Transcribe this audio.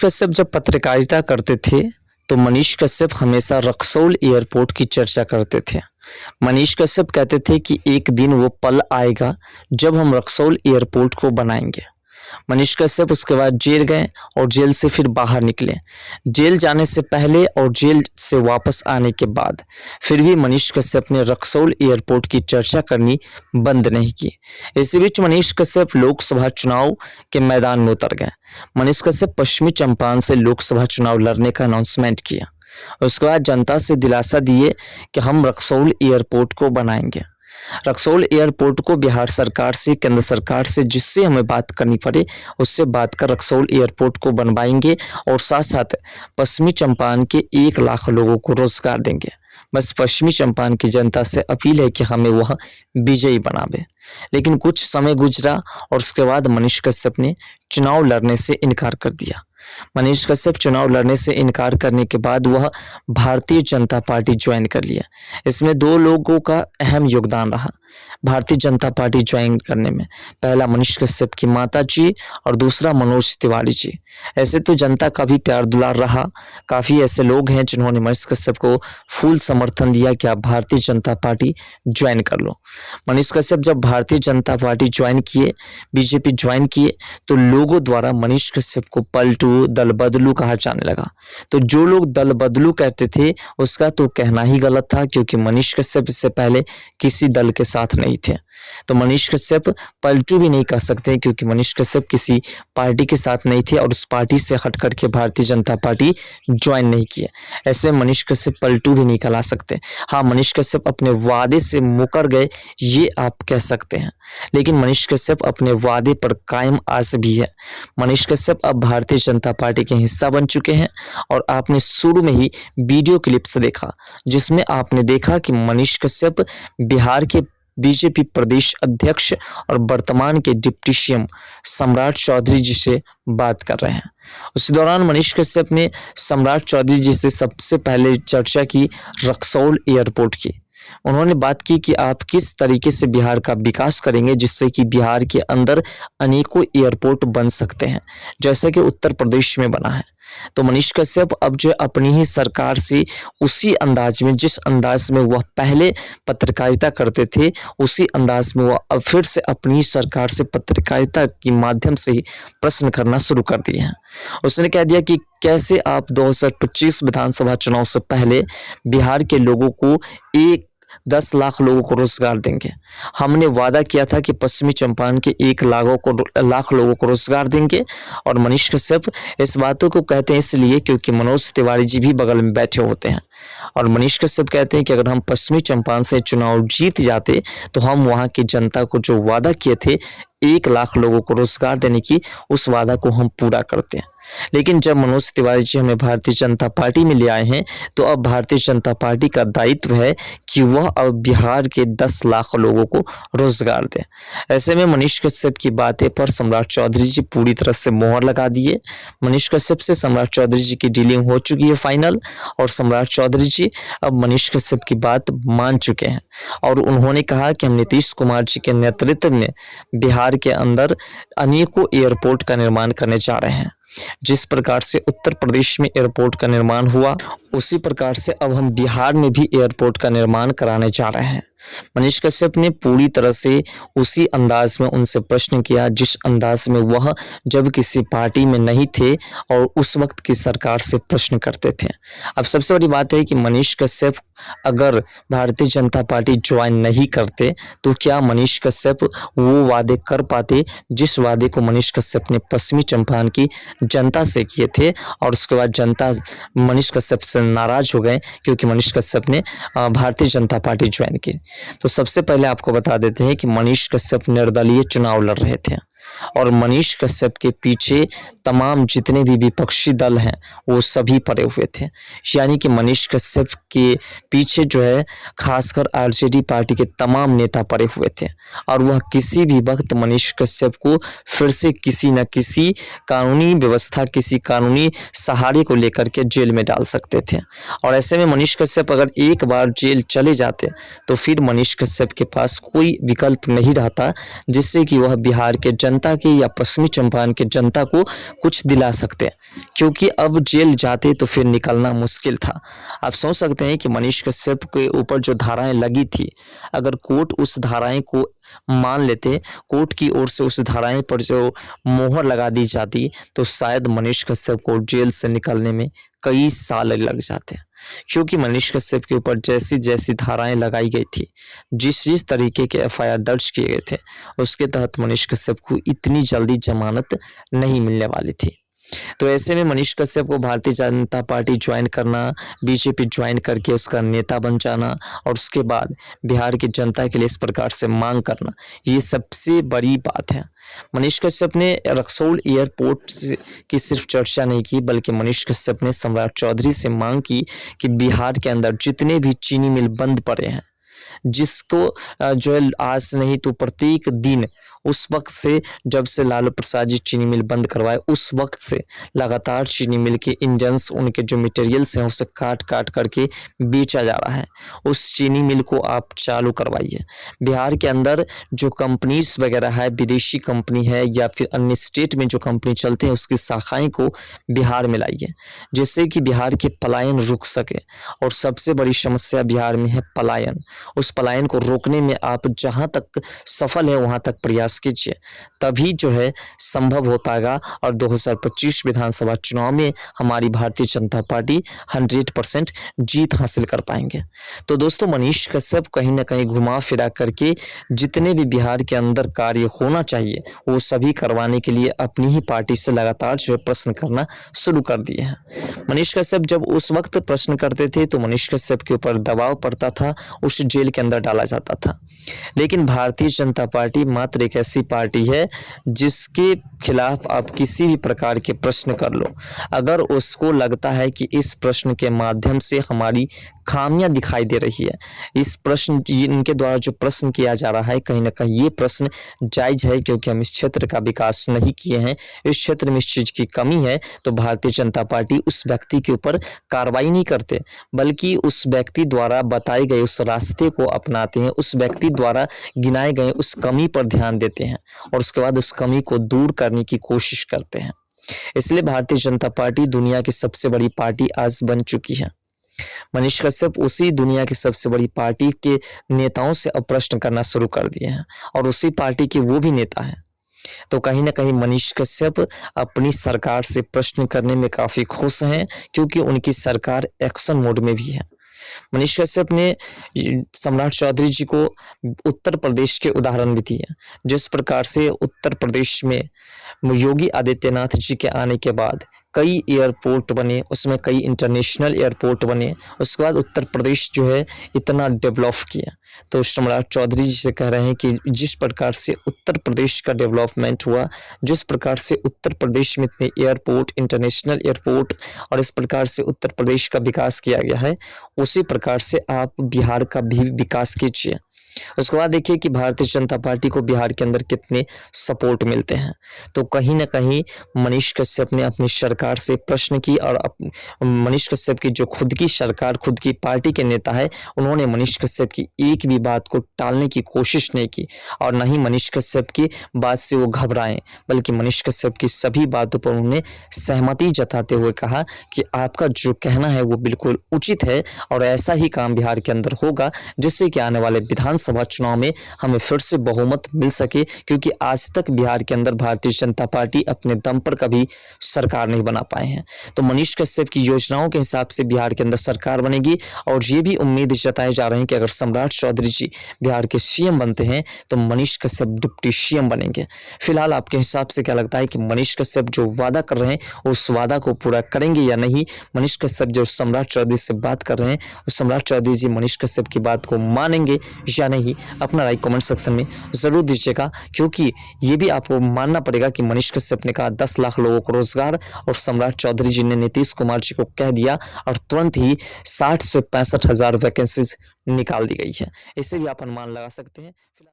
कश्यप जब पत्रकारिता करते थे तो मनीष कश्यप हमेशा रक्सौल एयरपोर्ट की चर्चा करते थे। मनीष कश्यप कहते थे कि एक दिन वो पल आएगा जब हम रक्सौल एयरपोर्ट को बनाएंगे। मनीष कश्यप उसके बाद जेल गए और जेल से फिर बाहर निकले। जेल जाने से पहले और जेल से वापस आने के बाद फिर भी मनीष कश्यप ने रक्सौल एयरपोर्ट की चर्चा करनी बंद नहीं की। इसी बीच मनीष कश्यप लोकसभा चुनाव के मैदान में उतर गए। मनीष कश्यप पश्चिमी चंपारण से लोकसभा चुनाव लड़ने का अनाउंसमेंट किया। उसके बाद जनता से दिलासा दिए कि हम रक्सौल एयरपोर्ट को बनाएंगे। रक्सौल एयरपोर्ट को बिहार सरकार से, केंद्र सरकार से जिससे हमें बात करनी पड़े उससे बात कर रक्सौल एयरपोर्ट को बनवाएंगे और साथ साथ पश्चिमी चंपारण के 1 लाख लोगों को रोजगार देंगे। बस पश्चिमी चंपारण की जनता से अपील है कि हमें वह विजयी बनावे। लेकिन कुछ समय गुजरा और उसके बाद मनीष कश्यप ने चुनाव लड़ने से इनकार कर दिया। मनीष कश्यप चुनाव लड़ने से इनकार करने के बाद वह भारतीय जनता पार्टी ज्वाइन कर लिया। इसमें 2 लोगों का अहम योगदान रहा भारतीय जनता पार्टी ज्वाइन करने में। पहला मनीष कश्यप की माता जी और दूसरा मनोज तिवारी जी। ऐसे तो जनता का भी प्यार दुलार रहा। काफ़ी ऐसे लोग हैं जिन्होंने मनीष कश्यप को फुल समर्थन दिया कि आप भारतीय जनता पार्टी ज्वाइन कर लो। मनीष कश्यप जब भारतीय जनता पार्टी ज्वाइन किए, बीजेपी ज्वाइन किए, तो लोगों द्वारा मनीष कश्यप को पलटू, दल बदलू कहा जाने लगा। तो जो लोग दल बदलू कहते थे उसका तो कहना ही गलत था, क्योंकि मनीष कश्यप इससे पहले किसी दल के साथ नहीं थे। तो मनीष कश्यप पलटू भी नहीं कह सकते, क्योंकि मनीष कश्यप किसी पार्टी के साथ नहीं थे और उस पार्टी से हट करके भारतीय जनता पार्टी ज्वाइन नहीं किए। ऐसे मनीष कश्यप पलटू भी नहीं कहला सकते। हाँ, मनीष कश्यप अपने वादे से मुकर गए ये आप कह सकते हैं, लेकिन मनीष कश्यप अपने वादे पर कायम आज भी है। मनीष कश्यप अब भारतीय जनता पार्टी के हिस्सा बन चुके हैं और आपने शुरू में ही वीडियो क्लिप्स देखा जिसमें आपने देखा कि मनीष कश्यप बिहार के बीजेपी प्रदेश अध्यक्ष और वर्तमान के डिप्टी सीएम सम्राट चौधरी जी से बात कर रहे हैं। उसी दौरान मनीष कश्यप ने सम्राट चौधरी जी से सबसे पहले चर्चा की रक्सौल एयरपोर्ट की। उन्होंने बात की कि आप किस तरीके से बिहार का विकास करेंगे जिससे कि बिहार के अंदर अनेकों एयरपोर्ट बन सकते हैं, जैसे कि उत्तर प्रदेश में बना है। तो मनीष कश्यप अब जो अपनी ही सरकार से उसी अंदाज में, जिस अंदाज में वह पहले पत्रकारिता करते थे, उसी अंदाज में वह अब फिर से अपनी सरकार से पत्रकारिता के माध्यम से ही प्रश्न करना शुरू कर दिए हैं। उसने कह दिया कि कैसे आप 2025 विधानसभा चुनाव से पहले बिहार के लोगों को 10 लाख लोगों को रोजगार देंगे। हमने वादा किया था कि पश्चिमी चंपारण के 1 लाख लोगों को रोजगार देंगे। और मनीष कश्यप इस बातों को कहते हैं इसलिए क्योंकि मनोज तिवारी जी भी बगल में बैठे होते हैं। और मनीष कश्यप कहते हैं कि अगर हम पश्चिमी चंपारण से चुनाव जीत जाते तो हम वहां की जनता को जो वादा किए थे 1 लाख लोगों को रोजगार देने की, उस वादा को हम पूरा करते हैं। लेकिन जब मनोज तिवारी जी हमें भारतीय जनता पार्टी में ले आए हैं तो अब भारतीय जनता पार्टी का दायित्व है कि वह अब बिहार के 10 लाख लोगों को रोजगार दे। ऐसे में मनीष कश्यप की बातें पर सम्राट चौधरी जी पूरी तरह से मोहर लगा दिए। मनीष कश्यप से सम्राट चौधरी जी की डीलिंग हो चुकी है फाइनल, और सम्राट चौधरी जी अब मनीष कश्यप की बात मान चुके हैं और उन्होंने कहा कि हम नीतीश कुमार जी के नेतृत्व में बिहार के अंदर अनेकों एयरपोर्ट का निर्माण करने जा रहे हैं। जिस प्रकार से उत्तर प्रदेश में एयरपोर्ट का निर्माण हुआ, उसी प्रकार से अब हम बिहार में भी एयरपोर्ट का निर्माण कराने जा रहे हैं। मनीष कश्यप ने पूरी तरह से उसी अंदाज में उनसे प्रश्न किया जिस अंदाज में वह जब किसी पार्टी में नहीं थे और उस वक्त की सरकार से प्रश्न करते थे। अब सबसे बड़ी बात है कि मनीष कश्यप अगर भारतीय जनता पार्टी ज्वाइन नहीं करते तो क्या मनीष कश्यप वो वादे कर पाते जिस वादे को मनीष कश्यप ने पश्चिमी चंपारण की जनता से किए थे। और उसके बाद जनता मनीष कश्यप से नाराज हो गए क्योंकि मनीष कश्यप ने भारतीय जनता पार्टी ज्वाइन की। तो सबसे पहले आपको बता देते हैं कि मनीष कश्यप निर्दलीय चुनाव लड़ रहे थे और मनीष कश्यप के पीछे तमाम जितने भी विपक्षी दल हैं वो सभी पड़े हुए थे। यानी कि मनीष कश्यप के पीछे जो है खासकर आरजेडी पार्टी के तमाम नेता पड़े हुए थे और वह किसी भी वक्त मनीष कश्यप को फिर से किसी न किसी कानूनी व्यवस्था, किसी कानूनी सहारे को लेकर के जेल में डाल सकते थे। और ऐसे में मनीष कश्यप अगर एक बार जेल चले जाते तो फिर मनीष कश्यप के पास कोई विकल्प नहीं रहता जिससे कि वह बिहार के जनता जनता के या पश्चिमी चंपारण के जनता को कुछ दिला सकते हैं, क्योंकि अब जेल जाते तो फिर निकलना मुश्किल था। आप सोच सकते हैं कि मनीष कश्यप के ऊपर जो धाराएं लगी थी, अगर कोर्ट उस धाराएं को मान लेते, कोर्ट की ओर से उस धाराएं पर जो मोहर लगा दी जाती, तो शायद मनीष कश्यप को जेल से निकलने में कई साल लग जाते हैं। क्योंकि मनीष कश्यप के ऊपर जैसी जैसी धाराएं लगाई गई थी, जिस जिस तरीके के एफआईआर दर्ज किए गए थे, उसके तहत मनीष कश्यप को इतनी जल्दी जमानत नहीं मिलने वाली थी। तो ऐसे में मनीष कश्यप को भारतीय जनता पार्टी ज्वाइन करना, बीजेपी ज्वाइन करके उसका नेता बन जाना और उसके बाद बिहार की जनता के लिए इस प्रकार से मांग करना, ये सबसे बड़ी बात है। मनीष कश्यप ने रक्सौल एयरपोर्ट की सिर्फ चर्चा नहीं की, बल्कि मनीष कश्यप ने सम्राट चौधरी से मांग की कि बिहार के अंदर जितने भी चीनी मिल बंद पड़े हैं, जिसको जो है आज नहीं तो प्रत्येक दिन, उस वक्त से जब से लालू प्रसाद जी चीनी मिल बंद करवाए, उस वक्त से लगातार चीनी मिल के इंजन्स, उनके जो मटेरियल्स हैं उसे काट काट करके बेचा जा रहा है। उस चीनी मिल को आप चालू करवाइए। बिहार के अंदर जो कंपनीज वगैरह है, विदेशी कंपनी है या फिर अन्य स्टेट में जो कंपनी चलते हैं, उसकी शाखाएं को बिहार में लाइए, जिससे कि बिहार के पलायन रुक सके। और सबसे बड़ी समस्या बिहार में है पलायन। उस पलायन को रोकने में आप जहां तक सफल है वहां तक प्रयास कीजिए, तभी जो है संभव हो पाएगा और 2025 विधानसभा चुनाव में हमारी भारतीय जनता पार्टी 100% जीत हासिल कर पाएंगे। तो दोस्तों, मनीष कश्यप कहीं ना कहीं घुमा फिरा करके जितने भी बिहार के अंदर कार्य होना चाहिए वो सभी करवाने के लिए अपनी ही पार्टी से लगातार जो है प्रश्न करना शुरू कर दिए हैं। मनीष कश्यप जब उस वक्त प्रश्न करते थे तो मनीष कश्यप के ऊपर दबाव पड़ता था, उस जेल के अंदर डाला जाता था। लेकिन भारतीय जनता पार्टी मात्र एक ऐसी पार्टी है जिसके खिलाफ आप किसी भी प्रकार के प्रश्न कर लो, अगर उसको लगता है कि इस प्रश्न के माध्यम से हमारी खामियां दिखाई दे रही है, इस प्रश्न इनके द्वारा जो प्रश्न किया जा रहा है कहीं ना कहीं ये प्रश्न जायज है, क्योंकि हम इस क्षेत्र का विकास नहीं किए हैं, इस क्षेत्र में इस चीज की कमी है, तो भारतीय जनता पार्टी उस व्यक्ति के ऊपर कार्रवाई नहीं करते, बल्कि उस व्यक्ति द्वारा बताए गए उस रास्ते को अपनाते हैं, उस व्यक्ति द्वारा गिनाए गए उस कमी पर ध्यान देते हैं और उसके बाद उस कमी को दूर करने की कोशिश करते हैं। इसलिए भारतीय जनता पार्टी दुनिया की सबसे बड़ी पार्टी आज बन चुकी है। मनीष कश्यप उसी दुनिया की सबसे बड़ी पार्टी के नेताओं से अब प्रश्न करना शुरू कर दिए हैं और उसी पार्टी के वो भी नेता हैं। तो कहीं ना कहीं मनीष कश्यप अपनी सरकार से प्रश्न करने में काफी खुश हैं, क्योंकि उनकी सरकार एक्शन मोड में भी है। मनीष कश्यप ने सम्राट चौधरी जी को उत्तर प्रदेश के उदाहरण भी दिए, जिस प्रकार से उत्तर प्रदेश में योगी आदित्यनाथ जी के आने के बाद कई एयरपोर्ट बने, उसमें कई इंटरनेशनल एयरपोर्ट बने, उसके बाद उत्तर प्रदेश जो है इतना डेवलप किया। तो सम्राट चौधरी जी से कह रहे हैं कि जिस प्रकार से उत्तर प्रदेश का डेवलपमेंट हुआ, जिस प्रकार से उत्तर प्रदेश में इतने एयरपोर्ट, इंटरनेशनल एयरपोर्ट और इस प्रकार से उत्तर प्रदेश का विकास किया गया है, उसी प्रकार से आप बिहार का भी विकास कीजिए। उसके बाद देखिए कि भारतीय जनता पार्टी को बिहार के अंदर कितने सपोर्ट मिलते हैं। तो कहीं ना कहीं मनीष कश्यप ने अपनी सरकार से प्रश्न की और मनीष कश्यप की जो खुद की सरकार, खुद की पार्टी के नेता है, उन्होंने मनीष कश्यप की एक भी बात को टालने की कोशिश नहीं की और न ही मनीष कश्यप की बात से वो घबराए, बल्कि मनीष कश्यप की सभी बातों पर उन्होंने सहमति जताते हुए कहा कि आपका जो कहना है वो बिल्कुल उचित है और ऐसा ही काम बिहार के अंदर होगा, जिससे कि आने वाले विधानसभा चुनाव में हमें फिर से बहुमत मिल सके, क्योंकि आज तक बिहार के अंदर भारतीय जनता पार्टी अपने दम पर कभी सरकार नहीं बना पाए हैं। तो मनीष कश्यप की योजनाओं के हिसाब से बिहार के अंदर सरकार बनेगी और ये भी उम्मीद जताए जा रहे हैं कि अगर सम्राट चौधरी जी बिहार के सीएम बनते हैं तो मनीष कश्यप डिप्टी सीएम बनेंगे। फिलहाल आपके हिसाब से क्या लगता है कि मनीष कश्यप जो वादा कर रहे हैं उस वादा को पूरा करेंगे या नहीं? मनीष कश्यप जो सम्राट चौधरी से बात कर रहे हैं, उस सम्राट चौधरी जी मनीष कश्यप की बात को मानेंगे या नहीं? अपना राय कमेंट सेक्शन में जरूर दीजिएगा, क्योंकि ये भी आपको मानना पड़ेगा कि मनीष कश्यप ने कहा 10 लाख लोगों को रोजगार और सम्राट चौधरी जी ने नीतीश कुमार जी को कह दिया और तुरंत ही 60 से 65 हजार वैकेंसीज निकाल दी गई है। इससे भी आप अनुमान लगा सकते हैं।